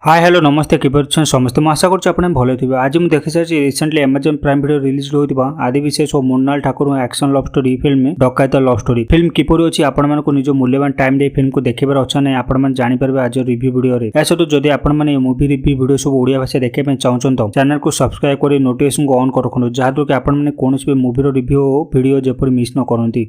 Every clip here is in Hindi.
हाय हेलो नमस्ते किपर समस्त मैं आशा कर भले थे आज मुझे देखी सारी recently Amazon prime video release होता आदि विशेष और Mrunal Thakur action love story film में डकायत लव स्टोरी फिल्म किपर अच्छी आपको निज मूल्यवान टाइम दे फिल्म को देखार अच्छा ना आपने जापर आज रिव्यू वीडियो या सहित जदि आपने मूवी रिव्यू वीडियो सब ओडिया भाषा देखा चाहते तो चैनल को सब्सक्राइब कर नोटिफिकेशन को ऑन कर रखु जहाँद्वारा कि आपने कौन भी मूवी रिव्यू वीडियो जपर मिस न करती।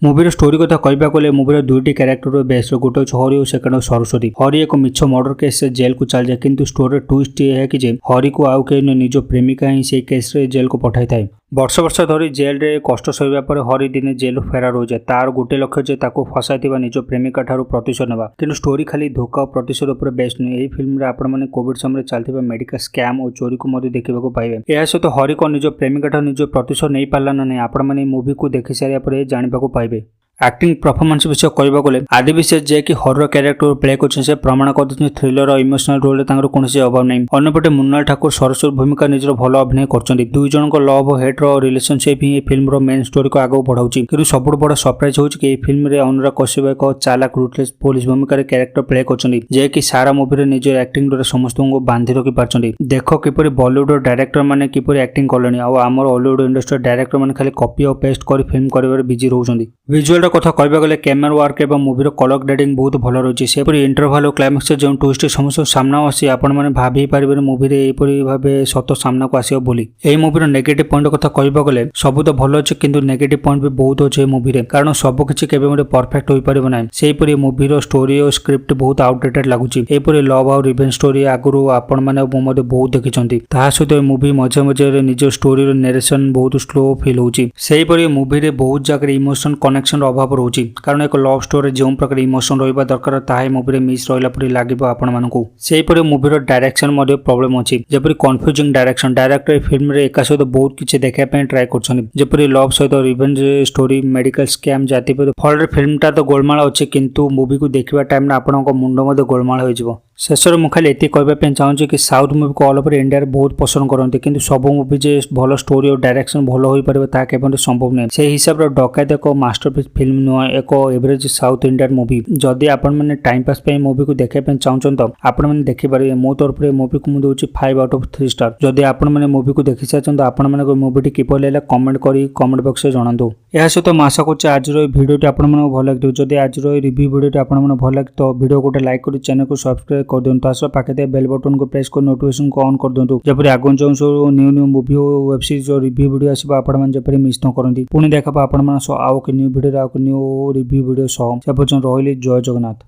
मूवीर स्टोरी कथा कहवा गले मूवीर दुईटी क्यारेक्टर बेस गोटे हरि और सेकेंड सरस्वती। हरि एक मिछ मर्डर केस जेल को चल जाए किंतु स्टोरी ट्विस्ट यह कि हरि को आउ कहीं निज प्रेमिका ही से केस रे जेल को पठाई थाए। वर्ष वर्ष धरी जेल रे कष्ट सहवा पर हरि दिने जेल फेरार हो जाए। तार गोटे लक्ष्य जे ताको फसाइथिबा निज प्रेमिका ठारू प्रतिशोध नेबा किंतु स्टोरी खाली धोखा और प्रतिशोध उपर बेस्ड नुहे। एही फिल्म रे आपण माने कोविड समय चलथिबा मेडिकल स्कैम और चोरी को मध्य देखा पाइबे। या सहित हरि को निज प्रेमिका ठारू निज प्रतिशोध नहीं पारला ना नहीं आपण माने मूवी को देखि सारिया पर जानिबा पाइबे। एक्टिंग परफॉर्मेंस विषय कहवा गले आदि विशेष जे कि हॉरर कैरेक्टर प्ले कर प्रमाण कर थ्रिलर और इमोशनल रोल कौन अभाव नहीं। अन्यपटे मुन्नाल ठाकुर सरस्वती भूमिका निजर भल अभिनय कर दुई जन लव हेट रिलेशनशिप ही फिल्म मेन स्टोरी को आगे बढ़ाऊँ कि सब बड़ सरप्राइज हो फिल्म में अनुराग कश्यप एक चालाक रूटलेस पुलिस भूमिका कैरेक्टर प्ले कर कि सारा मूवी निज एक्टिंग द्वारा समस्त को बांधि रखि पार्टी। देख किपर बॉलीवुड डायरेक्टर मैंने किपर एक्टिंग कले आमर हॉलीवुड इंडस्ट्री डायरेक्टर मैंने खाली कॉपी और पेस्ट कर फिल्म कर बिजी रोचे। विजुअल कथा कहवा गले कैमेरा वर्क और मूवीर कलर ग्रेडिंग बहुत भल रही है। इंटरवल और क्लाइमैक्स जो ट्विस्ट समस्त सामना आसी आपण भाभी पारे मूवी एपरी भाव सत सामना को आसो बोली। यही मूवीर नेगेटिव पॉइंट कथा कहवा गले सब तो भल अच्छे किंतु नेगेटिव पॉइंट भी बहुत अच्छे मूवी कारण सबकि केवे परफेक्ट हो पार ना। सेहीपरि मूवीर स्टोरी और स्क्रिप्ट बहुत आउटडेटेड लगुच। एपरी लव और रिवेंज स्टोरी आगुरी आपण मैंने बहुत देखी सहित मूवी मझे मझे निज स्टोरी नरेशन बहुत स्लो फिल होपरि मूवी बहुत जगह इमोशन कनेक्शन अभाव रोचे कारण एक लव स्टोरी जो प्रकार इमोशन रहा दरकार ताही मूवी मिस रहा परी लगे आपको। मूवीर डायरेक्शन प्रॉब्लम अच्छी जपरी कन्फ्यूजिंग डायरेक्शन डायरेक्टर फिल्म रे एका सहित बहुत किसी देखापी ट्राए कर लव सहित रिवेंज स्टोरी मेडिकल स्कैम जाति फल फिल्म टा तो गोलमाल अच्छे किंतु मूवी को देखा टाइम आपण मुंड गोलमाल हो। शेष में मुझे ये कहवाई चाहूँगी कि साउथ मूवी को ऑल ओवर इंडिया बहुत पसंद करते किंतु सब मूवी जे भल स्टोरी और डायरेक्शन भल हो पारे ताकि संभव नहीं। से हिसाब से डकायत एक मास्टरपीस फिल्म नुह एक एवरेज साउथ इंडियन मूवी जदि आपने टाइम पास मूवी को देखापी चाहते तो आपने देखिपारे मो तरफ मूवी को मुझे 5 आउट ऑफ 3 स्टार। जदि आपने मूवी को देखी सारी तो आपण मूवी किपर लगे कमेंट कर कमेंट बॉक्स में जनातु। यह सहित मैं आशा कर आज भिडियो आपको भल लगे जदि आज रिव्यू भिडियो आपको भल लगे तो भिडियो गोटे लाइक कर चैनल को सब्सक्राइब कर दिंतु। आस पाखे बेल बटन को प्रेस कर नोटिफिकेशन को ऑन कर दिंतु जपरी आगो जो सब न्यू मूवी और वेब सीरीज रिव्यू वीडियो आसो आपरी मिस न करती। पुणी देखा आपण आउ new video new review video सह से पर्यटन रही जय जगन्नाथ।